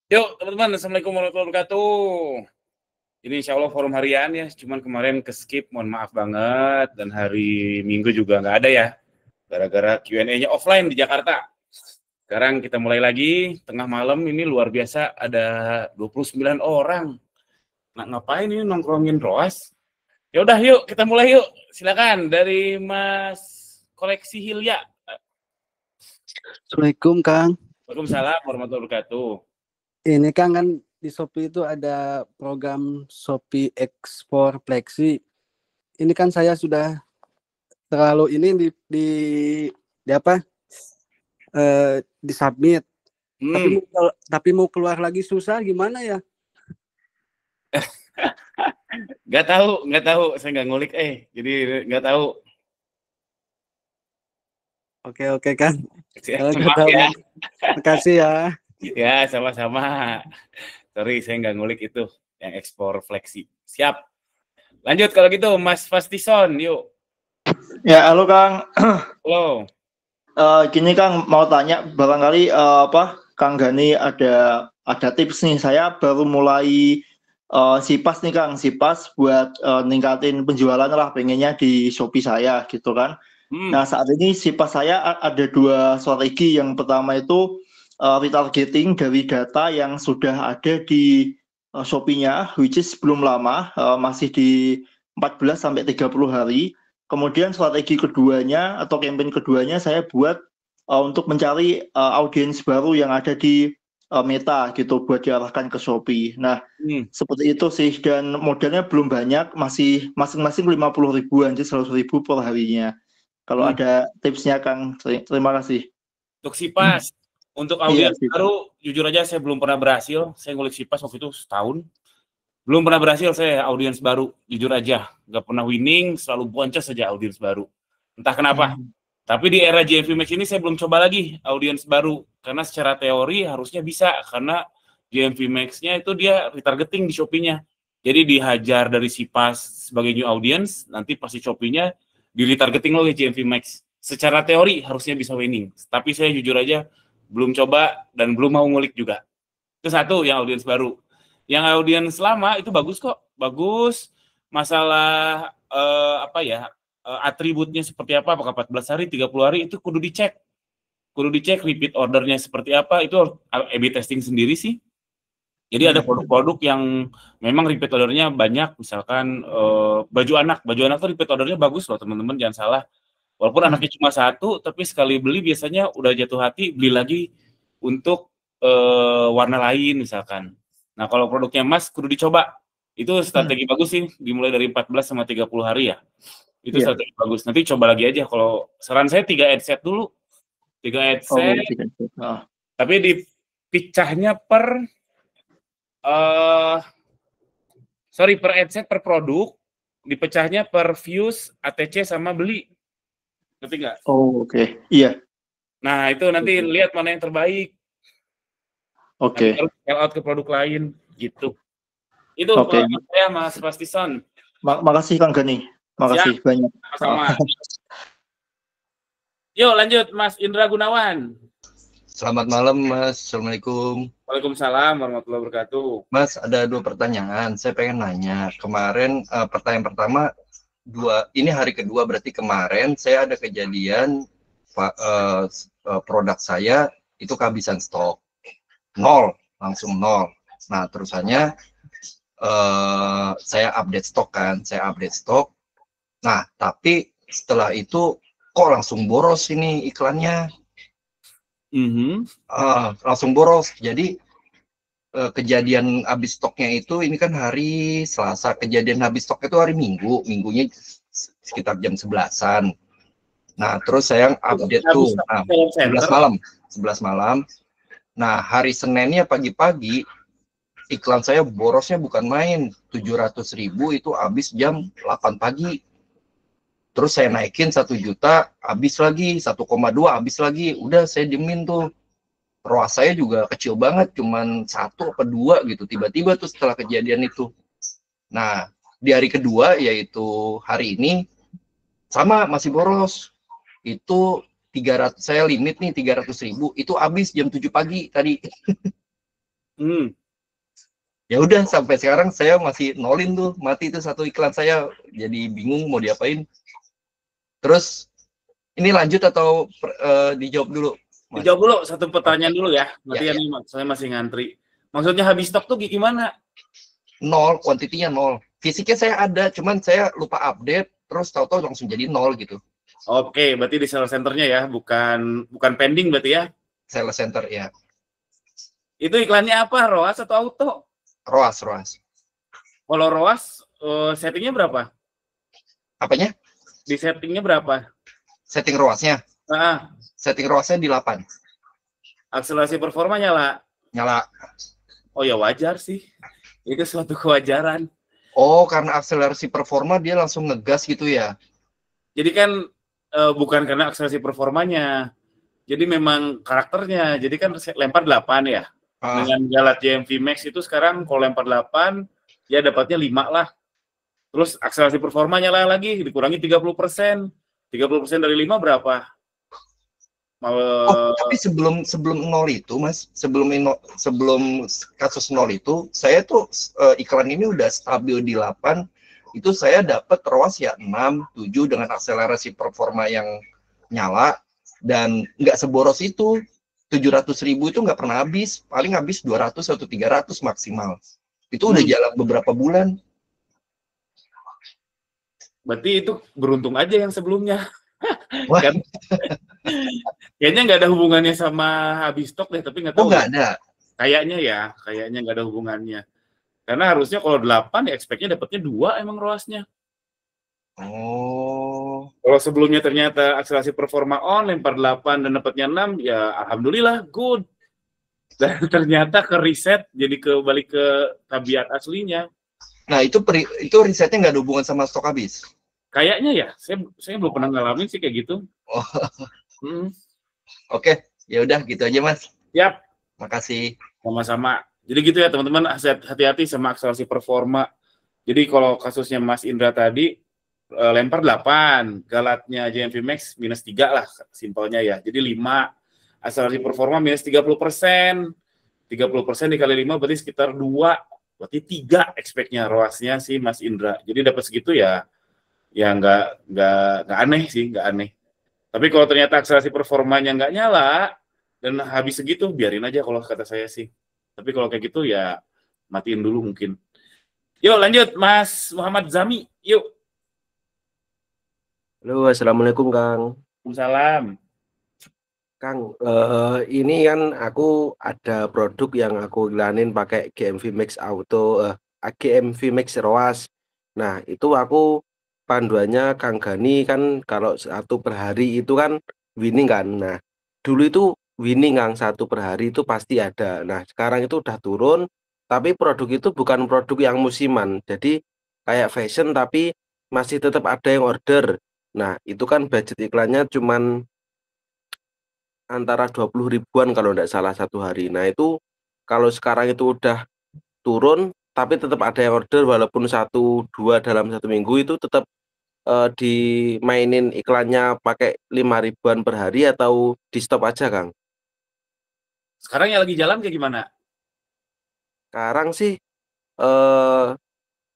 Yuk teman-teman, Assalamualaikum warahmatullahi wabarakatuh. Ini insya Allah forum harian ya, cuman kemarin ke-skip, mohon maaf banget. Dan hari Minggu juga nggak ada ya, gara-gara Q&A-nya offline di Jakarta. Sekarang kita mulai lagi, tengah malam ini luar biasa, ada 29 orang. Nah, ngapain ini nongkrongin Roas? Ya udah yuk, kita mulai yuk. Silakan dari Mas Koleksi Hilya. Assalamualaikum Kang. Waalaikumsalam warahmatullahi wabarakatuh. Ini Kang kan di Shopee itu ada program Shopee Ekspor Flexi. Ini kan saya sudah terlalu ini di apa? Di submit. Tapi mau keluar lagi susah gimana ya? Nggak tahu, saya nggak ngulik, jadi nggak tahu. Oke Kang. Maaf ya. Makasih ya. Ya, sama-sama. Sorry, saya nggak ngulik itu, yang ekspor Flexi. Siap. Lanjut kalau gitu, Mas Fastison, yuk. Ya, halo Kang. Halo. Gini Kang, mau tanya barangkali Kang Gani ada tips nih. Saya baru mulai Sipas nih Kang, Sipas buat ningkatin penjualan lah, pengennya di Shopee saya gitu kan. Nah, saat ini Sipas saya ada dua strategi. Yang pertama itu retargeting dari data yang sudah ada di Shopee-nya, which is belum lama, masih di 14 sampai 30 hari. Kemudian strategi keduanya atau campaign keduanya saya buat untuk mencari audiens baru yang ada di Meta gitu buat diarahkan ke Shopee. Nah, seperti itu sih, dan modalnya belum banyak, masih masing-masing 50.000 aja, 100.000 per harinya. Kalau ada tipsnya Kang, terima kasih. Untuk Sipas, untuk audiens baru, jujur aja saya belum pernah berhasil. Saya ngulik Sipas waktu itu setahun. Belum pernah berhasil saya audiens baru, jujur aja. Nggak pernah winning, selalu boncos saja audiens baru. Entah kenapa. Tapi di era GMV Max ini saya belum coba lagi audiens baru. Karena secara teori harusnya bisa. Karena GMV Max-nya itu dia retargeting di Shopee-nya. Jadi dihajar dari Sipas sebagai new audience, nanti pasti Shopee-nya di retargeting oleh GMV Max. Secara teori harusnya bisa winning. Tapi saya jujur aja belum coba dan belum mau ngulik juga. Itu satu yang audiens baru. Yang audiens lama itu bagus kok, bagus. Masalah atributnya seperti apa, apakah 14 hari, 30 hari, itu kudu dicek. Kudu dicek repeat ordernya seperti apa, itu A/B testing sendiri sih. Jadi ada produk-produk yang memang repeat ordernya banyak, misalkan baju anak tuh repeat ordernya bagus loh teman-teman, jangan salah. Walaupun anaknya cuma satu, tapi sekali beli biasanya udah jatuh hati, beli lagi untuk warna lain misalkan. Nah, kalau produknya Mas kudu dicoba. Itu strategi bagus sih, dimulai dari 14 sama 30 hari ya. Itu strategi bagus. Nanti coba lagi aja. Kalau saran saya 3 ad set dulu. 3 ad set. Tapi dipecahnya per ad set per produk, dipecahnya per views, ATC sama beli. Ngerti nggak? Oke. Iya. Nah, itu nanti lihat mana yang terbaik. Oke. Sell out ke produk lain gitu. Itu saya Mas Fastison. Makasih Kang Gani. Makasih banyak. Sama. Yuk lanjut Mas Indra Gunawan. Selamat malam Mas. Assalamualaikum. Waalaikumsalam warahmatullahi wabarakatuh. Mas, ada 2 pertanyaan. Saya pengen nanya. Kemarin pertanyaan pertama ini hari kedua, berarti kemarin saya ada kejadian produk saya itu kehabisan stok. Langsung nol. Nah, terusannya saya update stok. Nah, tapi setelah itu kok langsung boros ini iklannya. Langsung boros. Jadi kejadian habis stoknya itu, ini kan hari Selasa, kejadian habis stok itu hari Minggunya sekitar jam 11-an. Nah, terus saya update tuh 11 malam. Nah, hari Seninnya pagi-pagi iklan saya borosnya bukan main, 700.000 itu habis jam 8 pagi. Terus saya naikin 1 juta, habis lagi 1,2 habis lagi. Udah saya diemin tuh. ROAS saya juga kecil banget, cuman 1 atau 2 gitu. Tiba-tiba tuh setelah kejadian itu. Nah, di hari kedua yaitu hari ini sama masih boros. Itu 300, saya limit nih 300.000, itu habis jam 7 pagi tadi. Hmm. Ya udah sampai sekarang saya masih nolin tuh, mati itu satu iklan saya, jadi bingung mau diapain. Terus ini lanjut atau dijawab dulu, Mas? Dijawab dulu satu pertanyaan dulu ya. Nanti Ya, ini saya masih ngantri. Maksudnya habis stok tuh gimana? Nol, kuantitinya nol. Fisiknya saya ada, cuman saya lupa update, terus tahu-tahu langsung jadi nol gitu. Oke, berarti di sales centernya ya, bukan pending berarti ya? Sales center ya. Itu iklannya apa, ROAS atau auto? ROAS. Kalau ROAS settingnya berapa? Apanya? Di settingnya berapa? Setting ROAS-nya. Nah, Setting ROAS-nya di 8. akselerasi performa nyala. Nyala. Oh ya wajar sih. Itu suatu kewajaran. Oh, karena akselerasi performa dia langsung ngegas gitu ya. Jadi kan bukan karena akselerasi performanya. Jadi memang karakternya. Jadi kan lempar 8 ya. Dengan Galat JMV Max itu sekarang kalau lempar 8, ya dapatnya 5 lah. Terus akselerasi performa nyala lagi, dikurangi 30%. 30% dari 5 berapa? Tapi sebelum nol itu, Mas, sebelum kasus nol itu, saya tuh iklan ini udah stabil di 8, itu saya dapat ROAS ya 6, 7 dengan akselerasi performa yang nyala, dan nggak seboros itu. 700.000 itu nggak pernah habis, paling habis 200 atau 300 maksimal. Itu udah jalan beberapa bulan. Berarti itu beruntung aja yang sebelumnya. Wah. Kan? Kayaknya nggak ada hubungannya sama habis stok deh, tapi nggak tahu. Nggak ada. Kayaknya nggak ada hubungannya. Karena harusnya kalau 8 ya expect-nya dapatnya 2 emang ROAS-nya. Oh. Kalau sebelumnya ternyata akselerasi performa on, lempar 8 dan dapatnya 6, ya alhamdulillah, good. Dan ternyata ke reset, jadi balik ke tabiat aslinya. Nah, itu risetnya nggak ada hubungan sama stok habis? Kayaknya ya, saya belum pernah ngalamin sih kayak gitu. Oh. Oke, ya udah gitu aja, Mas. Yap. Makasih. Sama-sama. Jadi gitu ya teman-teman, hati-hati sama akselerasi performa. Jadi kalau kasusnya Mas Indra tadi, lempar 8, Galatnya JMV Max minus 3 lah, simpelnya ya. Jadi 5, akselerasi performa minus 30%. 30% dikali 5 berarti sekitar 2, berarti 3 expect-nya ROAS-nya si Mas Indra. Jadi dapat segitu ya nggak aneh sih, nggak aneh. Tapi kalau ternyata akselerasi performanya nggak nyala dan habis segitu, biarin aja kalau kata saya sih. Tapi kalau kayak gitu ya matiin dulu mungkin. Yuk lanjut Mas Muhammad Zami, yuk. Halo, assalamualaikum Kang. Waalaikumsalam. Kang, ini kan aku ada produk yang aku iklanin pakai GMV Max Auto, GMV Max ROAS. Nah, itu aku panduannya Kang Gani kan kalau 1 per hari itu kan winning kan. Nah, dulu itu winning Kang 1 per hari itu pasti ada. Nah, sekarang itu udah turun, tapi produk itu bukan produk yang musiman. Jadi kayak fashion tapi masih tetap ada yang order. Nah, itu kan budget iklannya cuman antara 20 ribuan kalau tidak salah 1 hari. Nah, itu kalau sekarang itu udah turun, tapi tetap ada yang order walaupun 1, 2 dalam 1 minggu itu tetap dimainin iklannya pakai 5 ribuan per hari atau di stop aja, Kang? Sekarang yang lagi jalan kayak gimana? Sekarang sih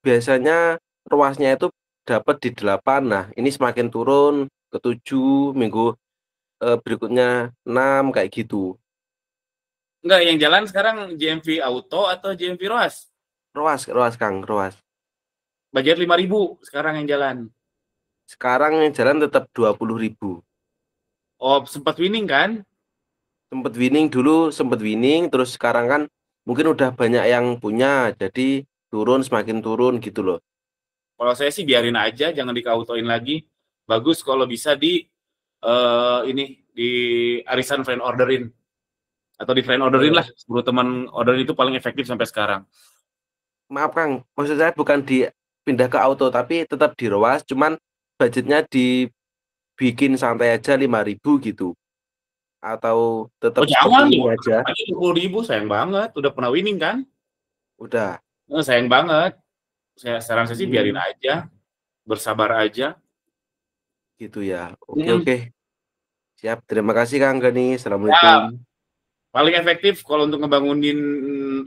biasanya ruasnya itu dapat di 8. Nah, ini semakin turun ke 7, minggu berikutnya 6 kayak gitu. Enggak, yang jalan sekarang JMV Auto atau JMV ROAS? ROAS Kang, ROAS. Budget 5.000 sekarang yang jalan. Sekarang yang jalan tetap 20.000. Oh, sempat winning kan? Sempat winning dulu, terus sekarang kan mungkin udah banyak yang punya, jadi semakin turun gitu loh. Kalau saya sih biarin aja, jangan dikautoin lagi. Bagus kalau bisa di arisan friend orderin. Atau di friend orderin lah, 10 teman orderin itu paling efektif sampai sekarang. Maaf Kang, maksud saya bukan dipindah ke auto, tapi tetap di ROAS, cuman budgetnya dibikin santai aja 5.000 gitu. Atau tetap jangan seperti ini aja. 20.000 sayang banget, udah pernah winning kan? Udah. Sayang banget. Saran saya sih biarin aja, bersabar aja. Gitu ya. Oke. Siap, terima kasih Kang Gani. Assalamualaikum. Ya, paling efektif kalau untuk ngebangunin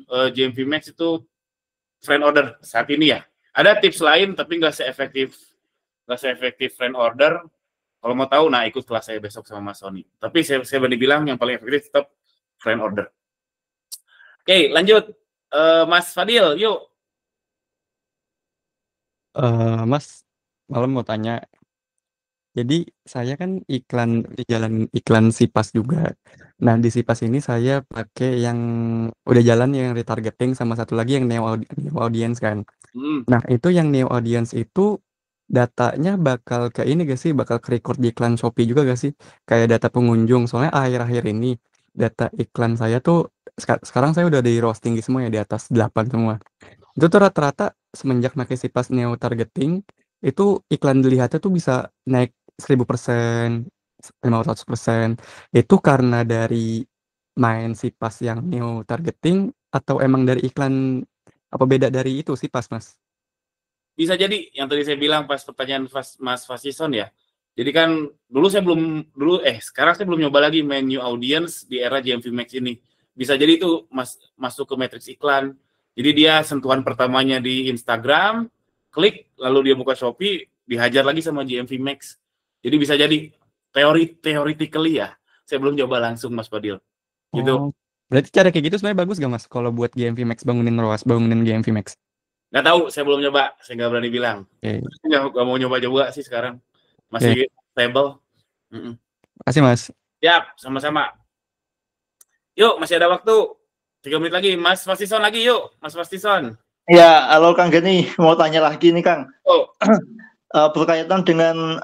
GMV Max itu friend order saat ini ya. Ada tips lain tapi nggak seefektif friend order. Kalau mau tahu, nah ikut kelas saya besok sama Mas Sony. Tapi saya berani bilang yang paling efektif tetap friend order. Oke, lanjut. Mas Fadil, yuk. Mas, malam mau tanya. Jadi saya kan di jalan iklan Sipas juga. Nah di Sipas ini saya pakai yang udah jalan yang retargeting sama satu lagi yang neo audience kan. Nah itu yang neo audience itu datanya bakal ke ini gak sih? Bakal ke record di iklan Shopee juga gak sih? Kayak data pengunjung. Soalnya akhir-akhir ini data iklan saya tuh sekarang saya udah di roasting semua ya di atas 8 semua. Itu tuh rata-rata semenjak pakai Sipas neo targeting itu iklan dilihatnya tuh bisa naik 1000%, 500%. Itu karena dari main Sipas yang neo targeting atau emang dari iklan apa beda dari itu Sipas, Mas? Bisa jadi yang tadi saya bilang pas pertanyaan Mas Fasison ya. Jadi kan sekarang saya belum nyoba lagi main new audience di era GMV Max ini. Bisa jadi itu masuk ke matriks iklan. Jadi dia sentuhan pertamanya di Instagram, klik lalu dia buka Shopee, dihajar lagi sama GMV Max. Jadi bisa jadi theoretically ya. Saya belum coba langsung Mas Fadil. Gitu. Oh, berarti cara kayak gitu sebenarnya bagus gak Mas? Kalau buat GMV Max bangunin ROAS, bangunin GMV Max. Nggak tahu, saya belum nyoba. Saya nggak berani bilang. Nggak mau nyoba juga sih sekarang. Masih stable. Makasih Mas. Siap, sama-sama. Yuk, masih ada waktu. 3 menit lagi. Mas Fastison lagi yuk. Mas Fastison. Ya, halo Kang Gani. Mau tanya lagi nih Kang. Oh. Berkaitan dengan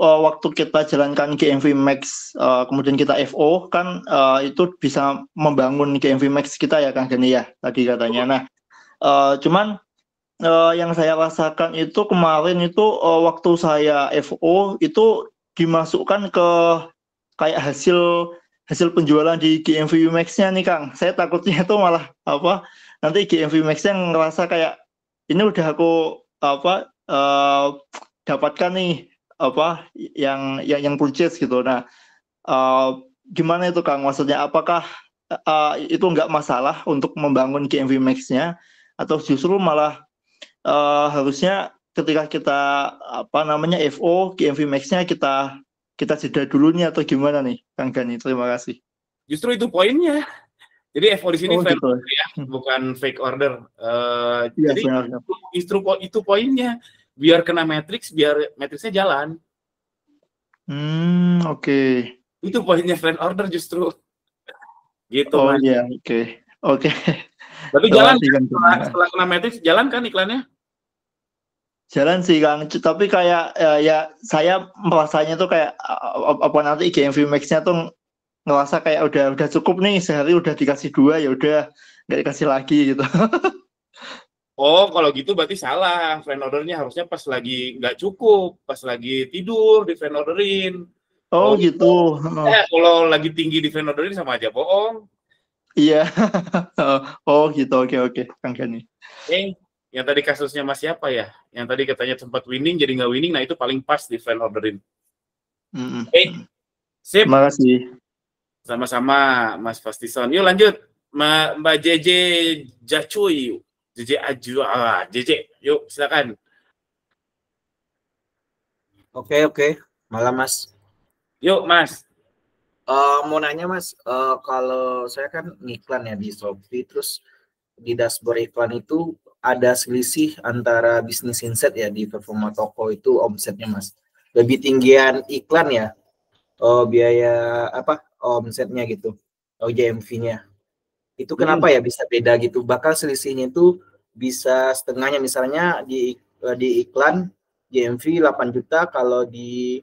waktu kita jalankan GMV Max, kemudian kita FO kan itu bisa membangun GMV Max kita ya Kang Gani ya tadi katanya. Nah, cuman yang saya rasakan itu kemarin itu waktu saya FO itu dimasukkan ke kayak hasil penjualan di GMV Max-nya nih Kang. Saya takutnya itu malah nanti GMV Max-nya ngerasa kayak ini udah aku dapatkan nih yang purchase gitu. Nah, gimana itu Kang? Maksudnya apakah itu nggak masalah untuk membangun GMV Max-nya atau justru malah harusnya ketika kita FO GMV Max-nya kita jeda dulu nih atau gimana nih Kang Gani? Terima kasih. Justru itu poinnya. Jadi FO di sini gitu. order ya, bukan fake order. Ya, jadi benar. itu poinnya. Biar kena matriks, biar matriksnya jalan. Oke. Itu poinnya friend order justru. Gitu. Oh iya, oke. Tapi jalan setelah kena matriks, jalan kan iklannya? Jalan sih Kang, tapi kayak ya saya merasanya tuh kayak nanti GMV Max-nya tuh ngerasa kayak udah cukup nih, sehari udah dikasih 2 ya udah nggak dikasih lagi gitu. Oh, kalau gitu berarti salah. Friend ordernya harusnya pas lagi nggak cukup, pas lagi tidur di friend orderin. Oh gitu. Kalau lagi tinggi di friend orderin sama aja bohong. Iya. Oh gitu, oke Kang Gani. Yang tadi kasusnya Mas siapa ya? Yang tadi katanya sempat winning jadi nggak winning, nah itu paling pas di friend orderin. Sip. Terima kasih. Sama-sama Mas Fastison. Yuk lanjut. Mbak JJ Jacuy. JJ, yuk silakan. Oke. Malam Mas. Yuk Mas. Mau nanya Mas, kalau saya kan ngiklan ya di Shopee, terus di dashboard iklan itu ada selisih antara bisnis insight ya di performa toko itu omsetnya Mas. Lebih tinggian iklan ya, biaya omsetnya gitu, GMV-nya. Itu kenapa ya bisa beda gitu? Bahkan selisihnya itu bisa setengahnya, misalnya di iklan GMV 8 juta, kalau di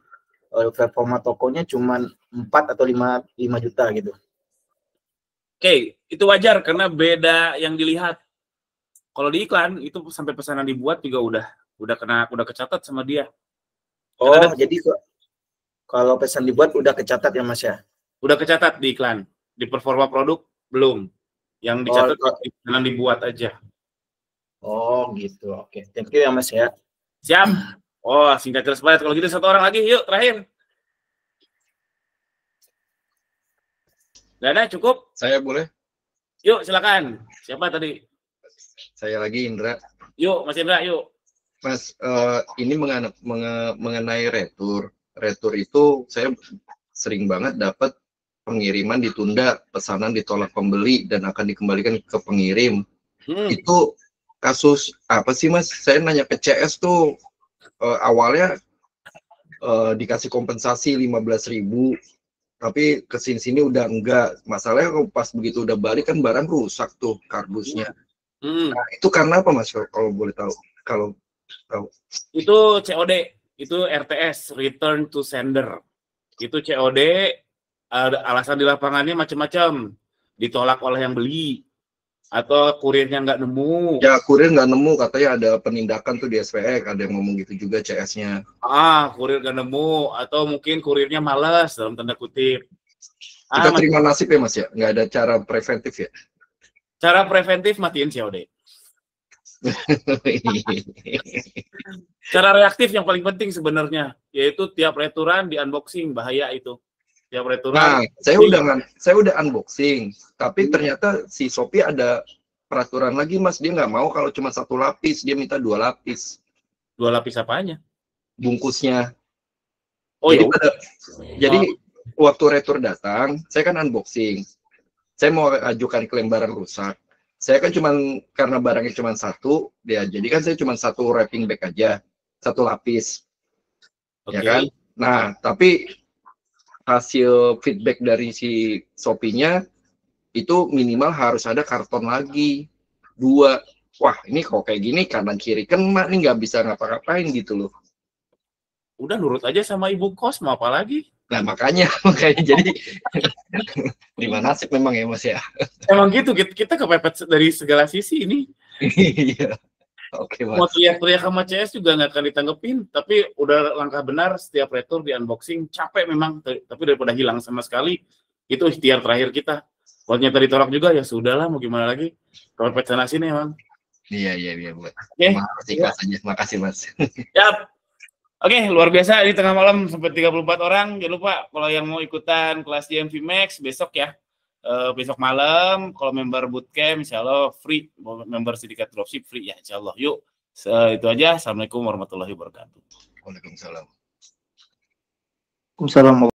performa tokonya cuma 4 atau 5 juta gitu. Oke, itu wajar karena beda yang dilihat. Kalau di iklan itu sampai pesanan dibuat juga udah kecatat sama dia. Oh, jadi kalau pesan dibuat udah kecatat ya Mas ya? Udah kecatat di iklan. Di performa produk belum. Yang dicatat pesanan dibuat aja. Oh gitu. Oke. Thank you ya Mas ya. Siap. Oh, singkat jelas banget. Kalau gitu satu orang lagi, yuk terakhir. Dana cukup? Saya boleh? Yuk, silakan. Siapa tadi? Saya lagi Indra. Yuk, Mas Indra, yuk. Mas, ini mengenai retur. Retur itu saya sering banget dapat pengiriman ditunda, pesanan ditolak pembeli dan akan dikembalikan ke pengirim. Itu kasus apa sih Mas? Saya nanya ke CS tuh awalnya dikasih kompensasi 15.000, tapi kesini-sini udah enggak. Masalahnya pas begitu udah balik kan barang rusak tuh kardusnya. Nah, itu karena apa Mas? Kalau boleh tahu? Kalau tahu. Itu COD, itu RTS, Return to Sender. Itu COD, alasan di lapangannya macam-macam. Ditolak oleh yang beli, atau kurirnya nggak nemu. Ya, kurir nggak nemu, katanya ada penindakan tuh di SPX, ada yang ngomong gitu juga CS-nya. Kurir nggak nemu, atau mungkin kurirnya malas, dalam tanda kutip. Kita terima nasib ya Mas ya? Nggak ada cara preventif ya? Cara preventif matiin COD. Cara reaktif yang paling penting sebenarnya, yaitu tiap returan di unboxing, bahaya itu. Tiap returan. Nah, saya udah unboxing, tapi ternyata si Shopee ada peraturan lagi Mas, dia nggak mau kalau cuma 1 lapis, dia minta 2 lapis. 2 lapis apanya? Bungkusnya. Oh, jadi waktu retur datang, saya kan unboxing. Saya mau ajukan klaim barang rusak. Saya kan karena barangnya cuma 1, jadi kan saya cuma 1 wrapping bag aja, 1 lapis. Ya kan? Nah, tapi hasil feedback dari si Shopee-nya itu minimal harus ada karton lagi 2. Wah, ini kok kayak gini kanan kiri kena nih, nggak bisa ngapa-ngapain gitu loh. Udah nurut aja sama ibu kos, mau apa lagi? Nah, makanya jadi terima nasib memang ya Mas ya. Emang gitu, kita kepepet dari segala sisi ini. Iya. Oke, Mas. Mau teriak-teriak sama CS juga nggak akan ditanggepin, tapi udah langkah benar setiap retur di unboxing. Capek memang, tapi daripada hilang sama sekali, itu ikhtiar terakhir kita. Kalau ternyata ditolak juga, ya sudahlah, mau gimana lagi. Kepepet sana sini emang. Iya, buat. Oke. Ikhlas aja. Makasih Mas. Yap. Oke, luar biasa. Ini tengah malam sampai 34 orang. Jangan lupa kalau yang mau ikutan kelas GMV Max besok ya. Besok malam kalau member bootcamp insya Allah free, member Sindikat Dropship free ya insya Allah. Yuk, itu aja. Assalamualaikum warahmatullahi wabarakatuh. Waalaikumsalam. Waalaikumsalam.